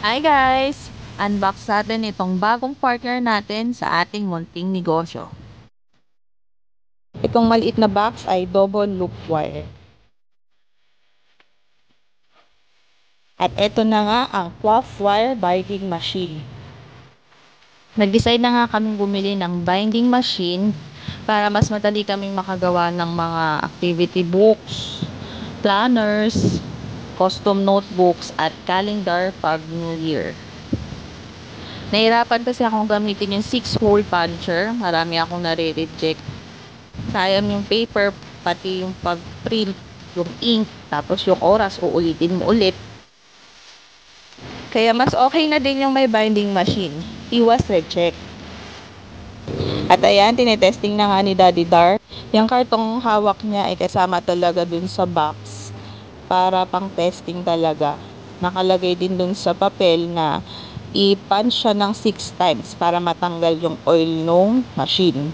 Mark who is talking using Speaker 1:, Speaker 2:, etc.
Speaker 1: Hi guys! Unbox natin itong bagong partner natin sa ating munting negosyo. Itong maliit na box ay double loop wire. At ito na nga ang cloth wire binding machine. Nag-decide na nga kaming bumili ng binding machine para mas madali kaming makagawa ng mga activity books, planners, custom notebooks at calendar pag New Year. Nahirapan kasi akong gamitin yung 6-hole puncher. Marami akong nare-reject. Sayang yung paper, pati yung pag-print, yung ink, tapos yung oras, uulitin mo ulit. Kaya mas okay na din yung may binding machine. Iwas reject. At ayan, tinetesting na nga ni Daddy Dar. Yung kartong hawak niya ay kasama talaga dun sa box para pang testing talaga. Nakalagay din dun sa papel na i-punch siya ng 6 times para matanggal yung oil ng machine.